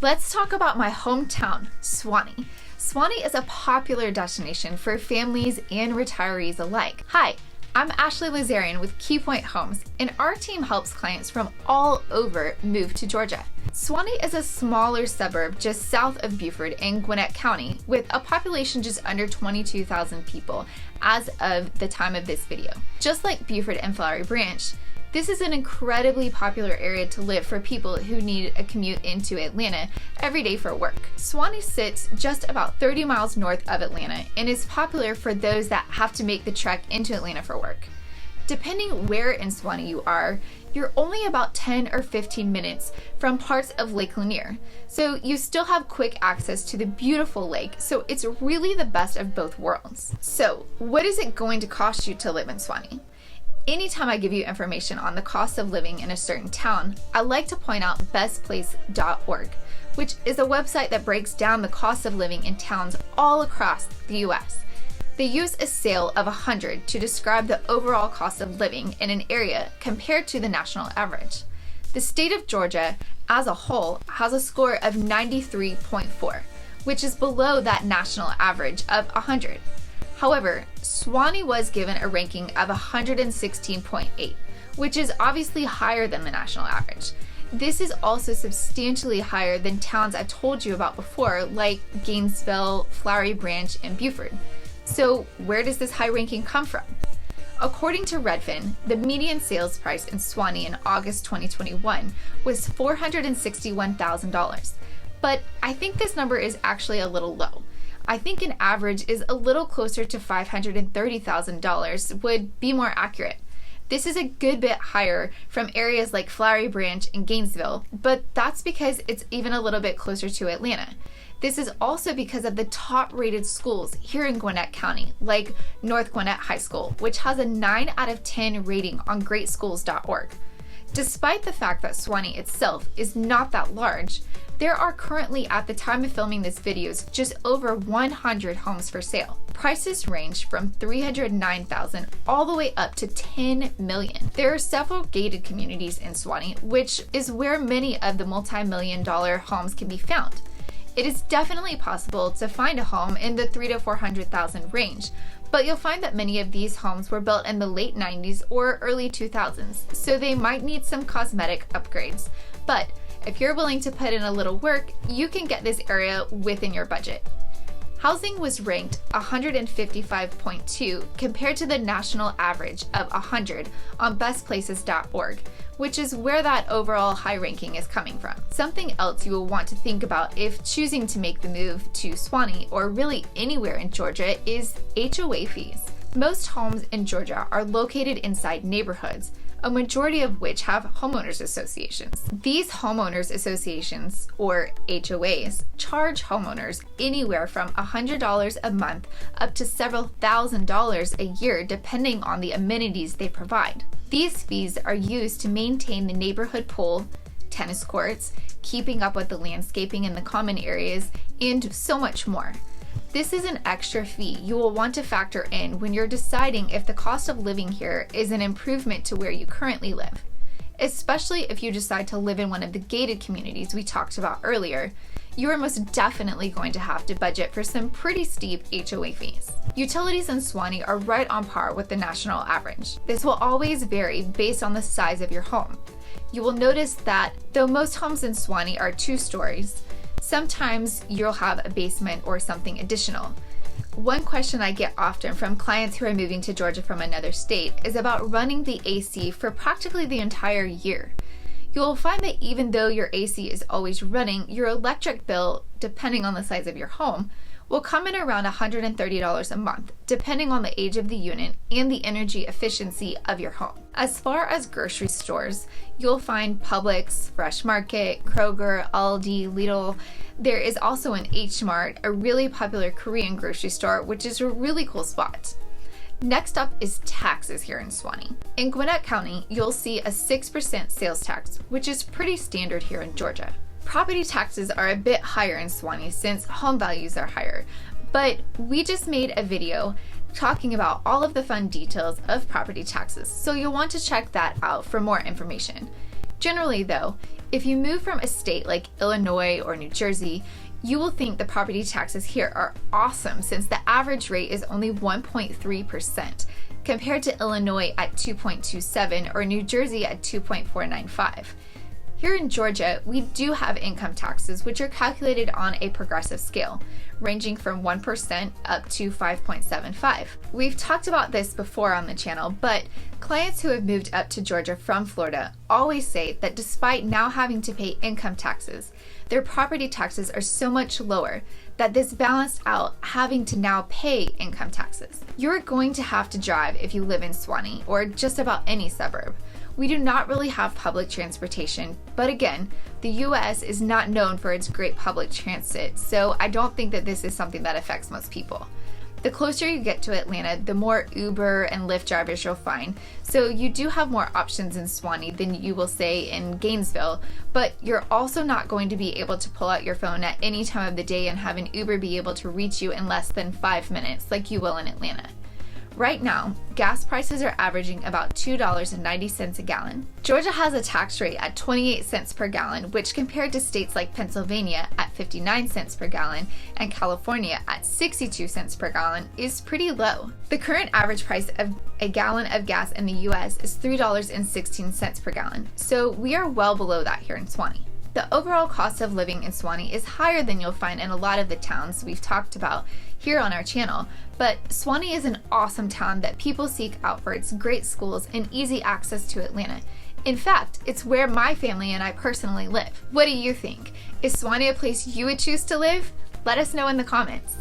Let's talk about my hometown, Suwanee. Suwanee is a popular destination for families and retirees alike. Hi, I'm Ashley Lazarian with KeyPoint Homes, and our team helps clients from all over move to Georgia. Suwanee is a smaller suburb just south of Beaufort in Gwinnett County with a population just under 22,000 people as of the time of this video. Just like Beaufort and Flowery Branch, this is an incredibly popular area to live for people who need a commute into Atlanta every day for work. Suwanee sits just about 30 miles north of Atlanta and is popular for those that have to make the trek into Atlanta for work. Depending where in Suwanee you are, you're only about 10 or 15 minutes from parts of Lake Lanier. So you still have quick access to the beautiful lake, so it's really the best of both worlds. So what is it going to cost you to live in Suwanee? Anytime I give you information on the cost of living in a certain town, I like to point out bestplace.org, which is a website that breaks down the cost of living in towns all across the US. They use a scale of 100 to describe the overall cost of living in an area compared to the national average. The state of Georgia as a whole has a score of 93.4, which is below that national average of 100. However, Suwanee was given a ranking of 116.8, which is obviously higher than the national average. This is also substantially higher than towns I told you about before, like Gainesville, Flowery Branch, and Beaufort. So where does this high ranking come from? According to Redfin, the median sales price in Suwanee in August 2021 was $461,000, but I think this number is actually a little low. I think an average is a little closer to $530,000 would be more accurate. This is a good bit higher from areas like Flowery Branch and Gainesville, but that's because it's even a little bit closer to Atlanta. This is also because of the top-rated schools here in Gwinnett County, like North Gwinnett High School, which has a 9 out of 10 rating on greatschools.org. Despite the fact that Suwanee itself is not that large, there are currently, at the time of filming this videos, just over 100 homes for sale. Prices range from $309,000 all the way up to $10 million. There are several gated communities in Suwanee, which is where many of the multi-million-dollar homes can be found. It is definitely possible to find a home in the $300,000 to $400,000 range, but you'll find that many of these homes were built in the late 90s or early 2000s, so they might need some cosmetic upgrades. But if you're willing to put in a little work, you can get this area within your budget. Housing was ranked 155.2 compared to the national average of 100 on bestplaces.org, which is where that overall high ranking is coming from. Something else you will want to think about if choosing to make the move to Suwanee or really anywhere in Georgia is HOA fees. Most homes in Georgia are located inside neighborhoods, a majority of which have homeowners associations. These homeowners associations, or HOAs, charge homeowners anywhere from $100 a month up to several $1,000s a year depending on the amenities they provide. These fees are used to maintain the neighborhood pool, tennis courts, keeping up with the landscaping in the common areas, and so much more. This is an extra fee you will want to factor in when you're deciding if the cost of living here is an improvement to where you currently live. Especially if you decide to live in one of the gated communities we talked about earlier, you are most definitely going to have to budget for some pretty steep HOA fees. Utilities in Suwanee are right on par with the national average. This will always vary based on the size of your home. You will notice that though most homes in Suwanee are 2 stories, sometimes you'll have a basement or something additional. One question I get often from clients who are moving to Georgia from another state is about running the AC for practically the entire year. You will find that even though your AC is always running, your electric bill, depending on the size of your home, will come in around $130 a month, depending on the age of the unit and the energy efficiency of your home. As far as grocery stores, you'll find Publix, Fresh Market, Kroger, Aldi, Lidl. There is also an H Mart, a really popular Korean grocery store, which is a really cool spot. Next up is taxes here in Suwanee. In Gwinnett County, you'll see a 6% sales tax, which is pretty standard here in Georgia. Property taxes are a bit higher in Suwanee since home values are higher, but we just made a video talking about all of the fun details of property taxes, so you'll want to check that out for more information. Generally though, If you move from a state like Illinois or New Jersey, you will think the property taxes here are awesome since the average rate is only 1.3%, compared to Illinois at 2.27 or New Jersey at 2.495. Here in Georgia, we do have income taxes, which are calculated on a progressive scale, ranging from 1% up to 5.75. We've talked about this before on the channel, but clients who have moved up to Georgia from Florida always say that despite now having to pay income taxes, their property taxes are so much lower that this balanced out having to now pay income taxes. You're going to have to drive if you live in Suwanee or just about any suburb. We do not really have public transportation, but again, the US is not known for its great public transit, so I don't think that this is something that affects most people. The closer you get to Atlanta, the more Uber and Lyft drivers you'll find, so you do have more options in Suwanee than you will say in Gainesville, but you're also not going to be able to pull out your phone at any time of the day and have an Uber be able to reach you in less than 5 minutes like you will in Atlanta. Right now, gas prices are averaging about $2.90 a gallon. Georgia has a tax rate at 28 cents per gallon, which compared to states like Pennsylvania at 59 cents per gallon and California at 62 cents per gallon is pretty low. The current average price of a gallon of gas in the US is $3.16 per gallon, so we are well below that here in Suwanee. The overall cost of living in Suwanee is higher than you'll find in a lot of the towns we've talked about here on our channel, but Suwanee is an awesome town that people seek out for its great schools and easy access to Atlanta. In fact, it's where my family and I personally live. What do you think? Is Suwanee a place you would choose to live? Let us know in the comments.